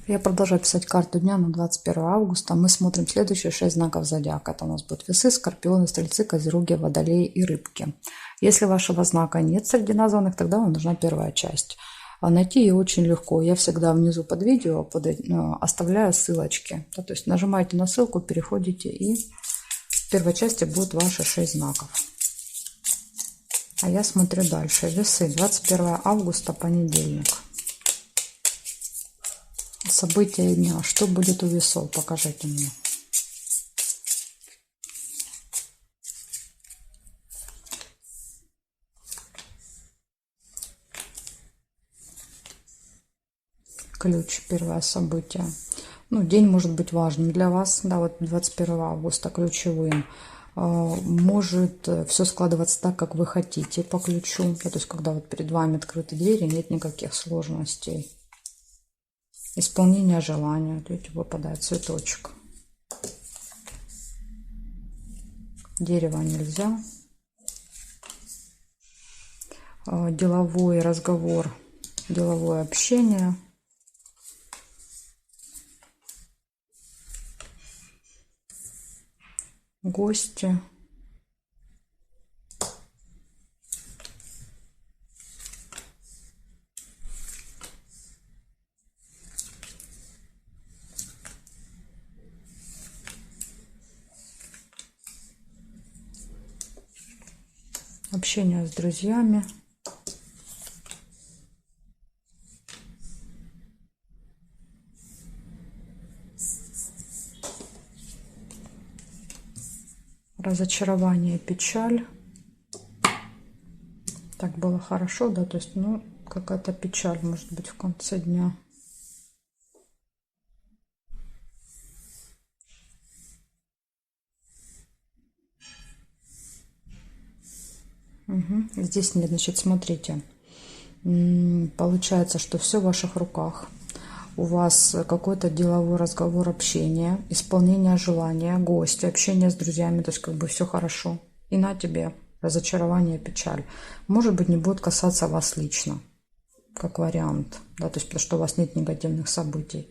Я продолжаю писать карту дня на 21 августа. Мы смотрим следующие 6 знаков зодиака. Это у нас будут весы, скорпионы, стрельцы, козероги, водолеи и рыбки. Если вашего знака нет среди названных, тогда вам нужна первая часть. А найти ее очень легко. Я всегда внизу под видео оставляю ссылочки. То есть нажимаете на ссылку, переходите, и в первой части будут ваши 6 знаков. А я смотрю дальше. Весы, 21 августа, понедельник. События дня. Что будет у весов? Покажите мне. Ключ. Первое событие. Ну, день может быть важным для вас. Да, вот 21 августа ключевым. Может все складываться так, как вы хотите по ключу. То есть, когда вот перед вами открыты двери, нет никаких сложностей. Исполнение желания. Видите, выпадает цветочек. Дерево нельзя. Деловой разговор, деловое общение. Гости. Общение с друзьями. Разочарование, печаль. Так было хорошо, да, то есть, ну, какая-то печаль может быть в конце дня. Угу. Здесь нет, значит, смотрите. Получается, что все в ваших руках. У вас какой-то деловой разговор, общение, исполнение желания, гости, общение с друзьями, то есть как бы все хорошо. И на тебе разочарование, печаль. Может быть, не будет касаться вас лично, как вариант, да, то есть потому что у вас нет негативных событий.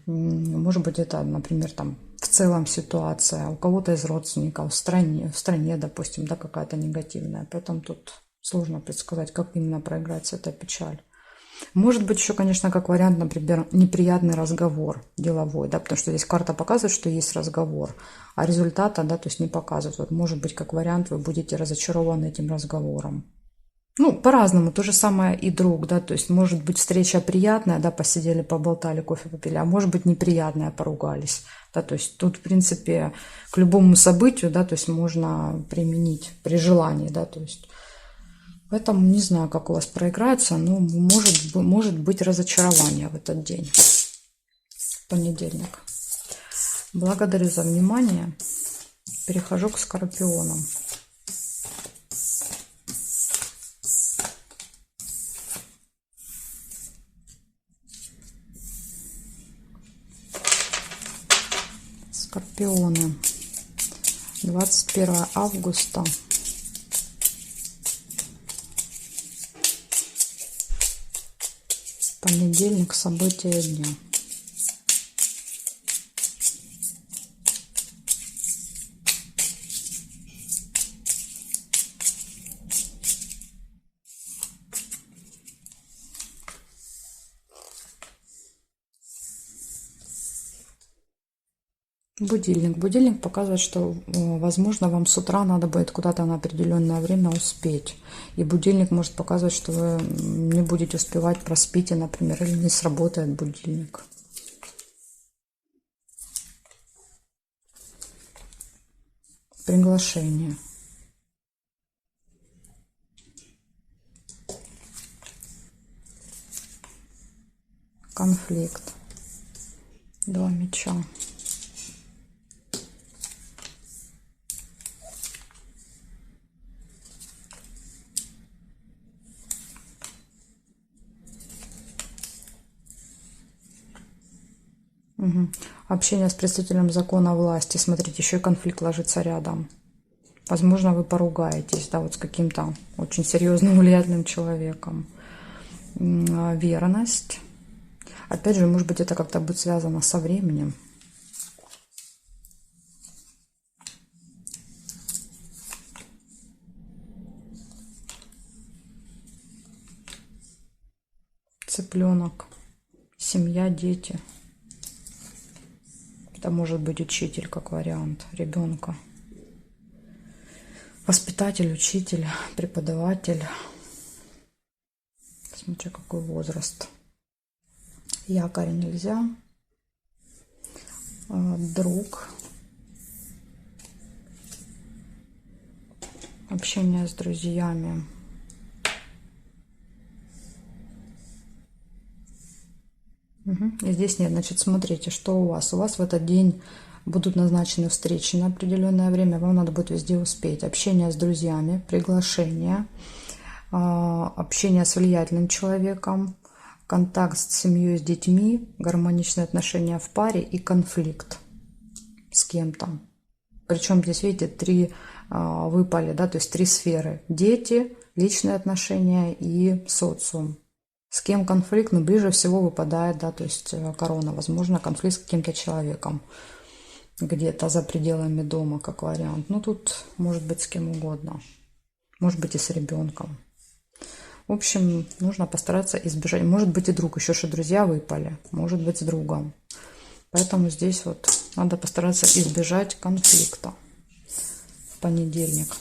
Может быть, это, например, там в целом ситуация у кого-то из родственников в стране, допустим, да, какая-то негативная. Поэтому тут сложно предсказать, как именно проиграется эта печаль. Может быть, еще, конечно, как вариант, например, неприятный разговор деловой, да, потому что здесь карта показывает, что есть разговор, а результата, да, то есть не показывает. Вот, может быть, как вариант, вы будете разочарованы этим разговором. Ну, по-разному, то же самое и друг, да, то есть может быть встреча приятная, да, посидели, поболтали, кофе попили, а может быть неприятная, поругались, да, то есть тут, в принципе, к любому событию, да, то есть можно применить при желании, да, то есть поэтому не знаю, как у вас проиграется, но может быть разочарование в этот день, понедельник. Благодарю за внимание, перехожу к скорпионам. Скорпионы. 21 августа. Понедельник. События дня. Будильник. Будильник показывает, что, возможно, вам с утра надо будет куда-то на определенное время успеть. И будильник может показывать, что вы не будете успевать, проспите, например, или не сработает будильник. Приглашение. Конфликт. 2 меча. Угу. Общение с представителем закона власти. Смотрите, еще и конфликт ложится рядом. Возможно, вы поругаетесь, да, вот с каким-то очень серьезным, влиятельным человеком. Верность. Опять же, может быть, это как-то будет связано со временем. Цыпленок, семья, дети. Это может быть учитель как вариант ребенка. Воспитатель, учитель, преподаватель. Смотря какой возраст. Якорь нельзя. Друг. Общение с друзьями. И здесь нет. Значит, смотрите, что у вас. У вас в этот день будут назначены встречи на определенное время. Вам надо будет везде успеть. Общение с друзьями, приглашение, общение с влиятельным человеком, контакт с семьей, с детьми, гармоничные отношения в паре и конфликт с кем-то. Причем здесь, видите, 3 выпали, да, то есть 3 сферы. Дети, личные отношения и социум. С кем конфликт, но ближе всего выпадает, да, то есть корона. Возможно, конфликт с каким-то человеком. Где-то за пределами дома, как вариант. Ну, тут может быть с кем угодно. Может быть и с ребенком. В общем, нужно постараться избежать. Может быть и друг, еще что друзья выпали. Может быть с другом. Поэтому здесь вот надо постараться избежать конфликта в понедельник.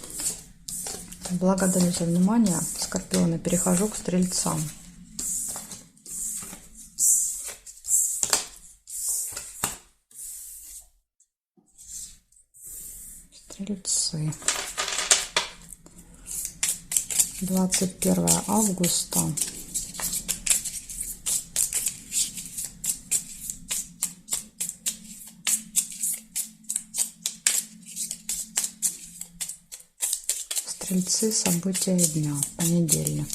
Благодарю за внимание. Скорпионы, перехожу к стрельцам. Стрельцы. 21 августа. Стрельцы, события дня. Понедельник.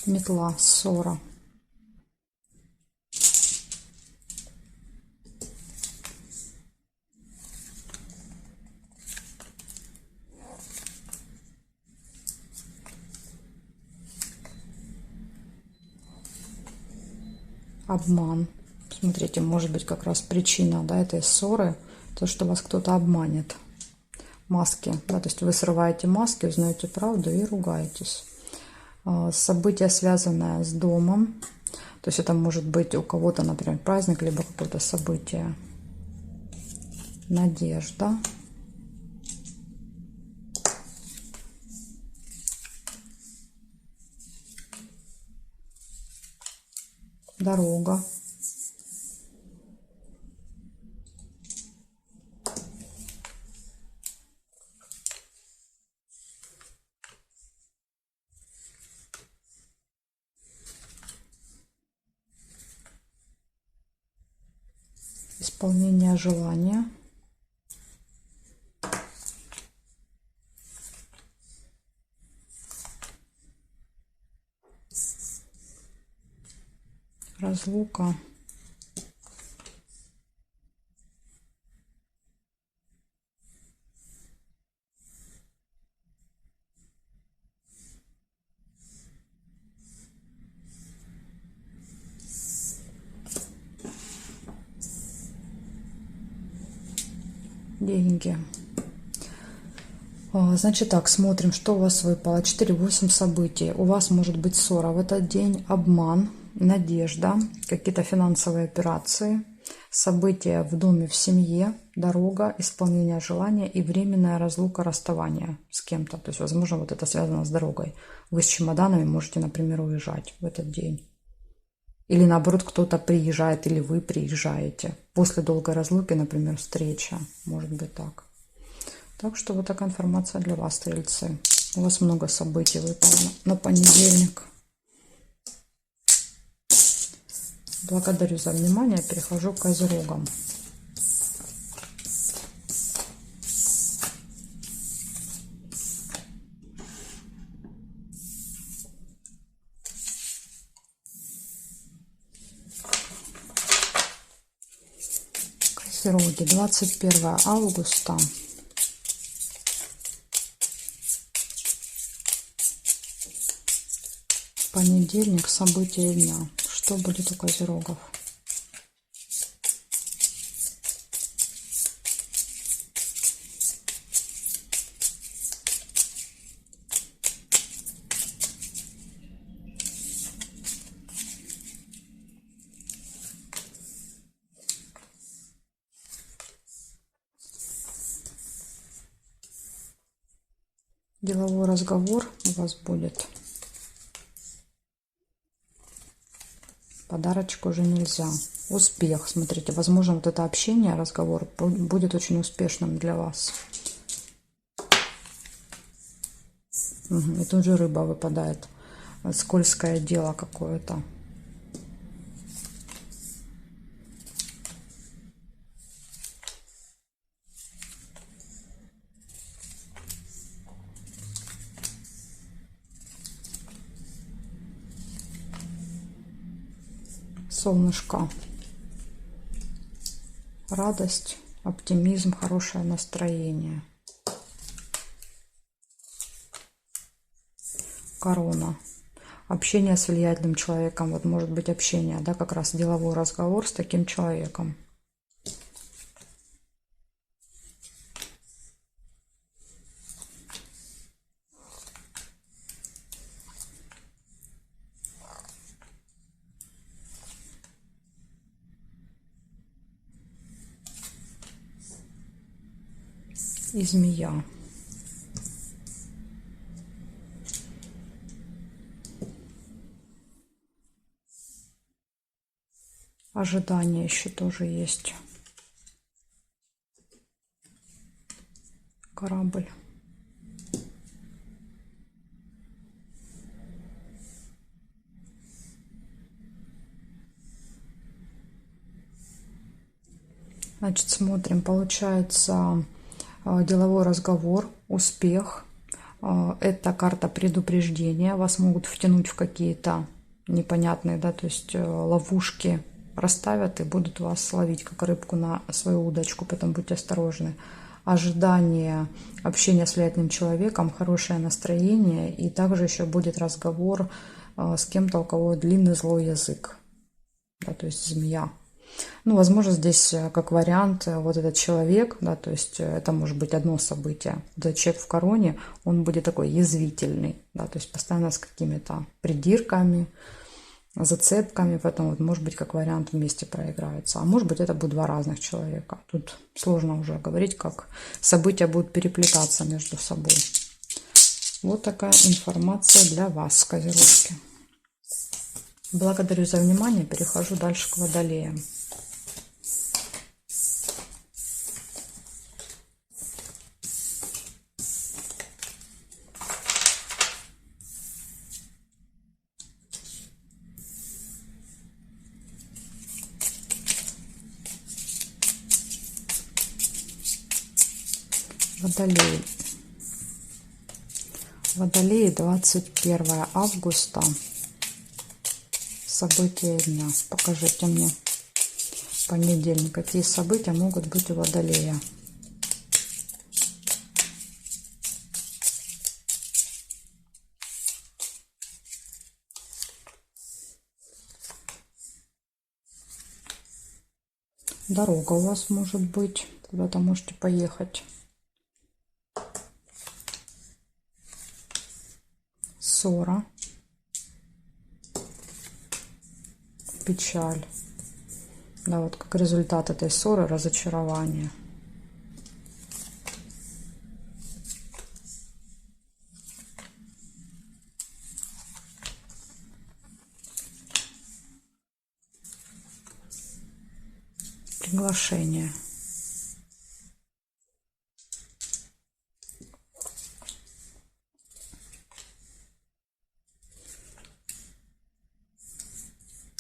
Метла, ссора. Обман. Смотрите, может быть как раз причина, да, этой ссоры, то, что вас кто-то обманет. Маски, да, то есть вы срываете маски, узнаете правду и ругаетесь. Событие, связанное с домом, то есть это может быть у кого-то, например, праздник, либо какое-то событие. Надежда. Дорога. Исполнение желания. Разлука. Деньги. Значит так, смотрим, что у вас выпало. 4-8 событий. У вас может быть ссора в этот день, обман, надежда, какие-то финансовые операции, события в доме, в семье, дорога, исполнение желания и временная разлука, расставание с кем-то. То есть, возможно, вот это связано с дорогой. Вы с чемоданами можете, например, уезжать в этот день. Или наоборот, кто-то приезжает, или вы приезжаете. После долгой разлуки, например, встреча. Может быть так. Так что вот такая информация для вас, стрельцы. У вас много событий выпало на понедельник. Благодарю за внимание. Перехожу к козерогам. Козероги, 21 августа. Понедельник, события дня. Что будет у козерогов? Деловой разговор у вас будет. Подарочек уже нельзя. Успех. Смотрите, возможно, вот это общение, разговор будет очень успешным для вас. И тут же рыба выпадает. Скользкое дело какое-то. Солнышко. Радость, оптимизм, хорошее настроение. Корона. Общение с влиятельным человеком. Вот может быть общение, да, как раз деловой разговор с таким человеком. И змея. Ожидание еще тоже есть. Корабль. Значит, смотрим, получается деловой разговор, успех. Это карта предупреждения. Вас могут втянуть в какие-то непонятные, да, то есть ловушки расставят и будут вас ловить, как рыбку на свою удочку, поэтому будьте осторожны. Ожидание общения с влиятельным человеком, хорошее настроение, и также еще будет разговор с кем-то, у кого длинный злой язык, да, то есть змея. Ну, возможно, здесь как вариант вот этот человек, да, то есть это может быть одно событие. Этот человек в короне, он будет такой язвительный, да, то есть постоянно с какими-то придирками, зацепками, поэтому вот, может быть, как вариант вместе проиграются. А может быть, это будут два разных человека. Тут сложно уже говорить, как события будут переплетаться между собой. Вот такая информация для вас, козерожки. Благодарю за внимание. Перехожу дальше к водолеям. Водолеи. Водолеи, 21 августа. События дня. Покажите мне понедельник. Какие события могут быть у Водолея? Дорога у вас может быть. Куда-то можете поехать. Ссора. Печаль. Да, вот как результат этой ссоры разочарование. Приглашение.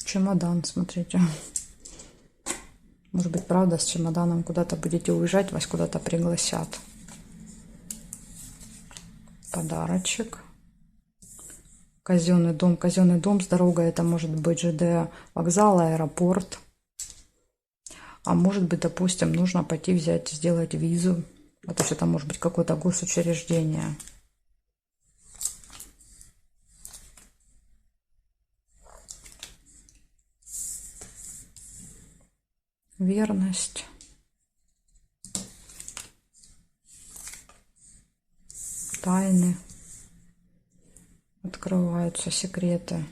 Чемодан, смотрите. Может быть, правда, с чемоданом куда-то будете уезжать, вас куда-то пригласят. Подарочек. Казенный дом. Казенный дом с дорогой. Это может быть ЖД вокзал, аэропорт. А может быть, допустим, нужно пойти взять, сделать визу. То есть это может быть какое-то госучреждение. верность, тайны, открываются секреты.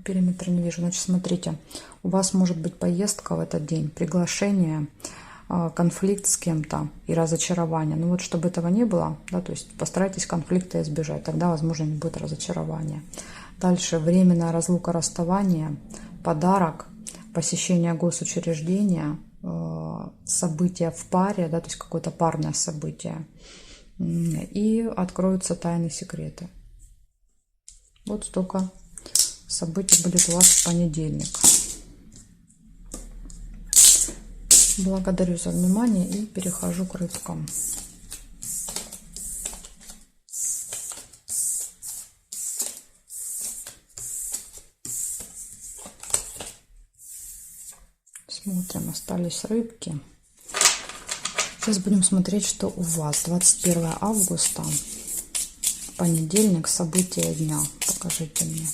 Периметр не вижу. Значит, смотрите, у вас может быть поездка в этот день, приглашение, конфликт с кем-то и разочарование. Ну вот, чтобы этого не было, да, то есть постарайтесь конфликта избежать, тогда, возможно, не будет разочарования. Дальше временная разлука, расставание, подарок, посещение госучреждения, события в паре, да, то есть какое-то парное событие, и откроются тайны, секреты. Вот столько событий будет у вас в понедельник. Благодарю за внимание и перехожу к рыбкам. Смотрим, остались рыбки. Сейчас будем смотреть, что у вас. 21 августа, понедельник, события дня. Покажите мне.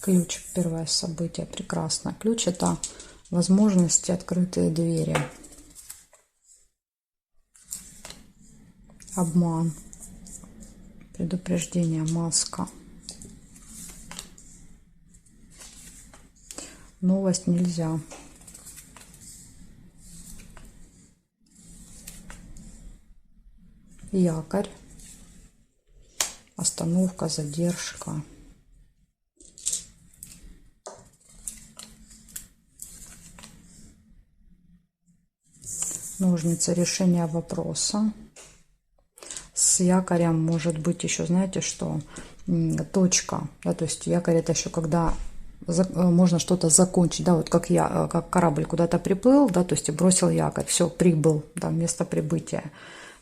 Ключ, первое событие, прекрасно. Ключ — это возможности, открытые двери. Обман, предупреждение, маска. Новость нельзя. Якорь, остановка, задержка. Ножницы, решение вопроса. С якорем может быть еще, знаете, что точка, да, то есть якорь — это еще когда можно что-то закончить, да, вот как как корабль куда-то приплыл, да, то есть и бросил якорь, все, прибыл, да, место прибытия.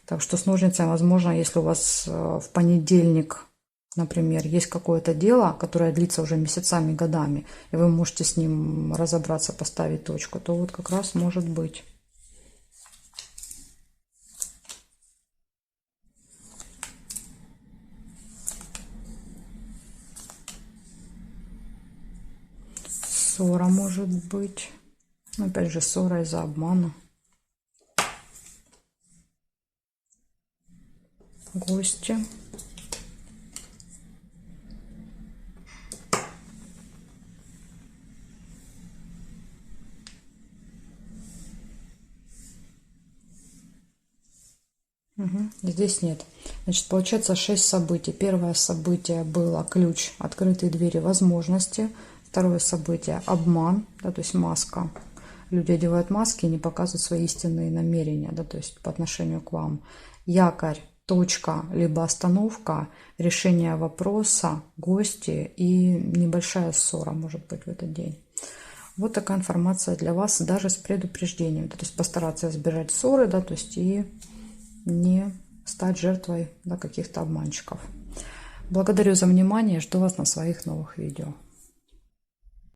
Так что с ножницами, возможно, если у вас в понедельник, например, есть какое-то дело, которое длится уже месяцами, годами, и вы можете с ним разобраться, поставить точку, то вот как раз может быть. Ссора может быть. Опять же, ссора из-за обмана. Гости. Здесь нет. Значит, получается 6 событий. Первое событие было ключ, открытые двери, возможности. Второе событие — обман, да, то есть маска. Люди одевают маски и не показывают свои истинные намерения, да, то есть по отношению к вам. Якорь, точка, либо остановка, решение вопроса, гости и небольшая ссора может быть в этот день. Вот такая информация для вас, даже с предупреждением. То есть постараться избежать ссоры, да, то есть и не стать жертвой, да, каких-то обманщиков. Благодарю за внимание, жду вас на своих новых видео.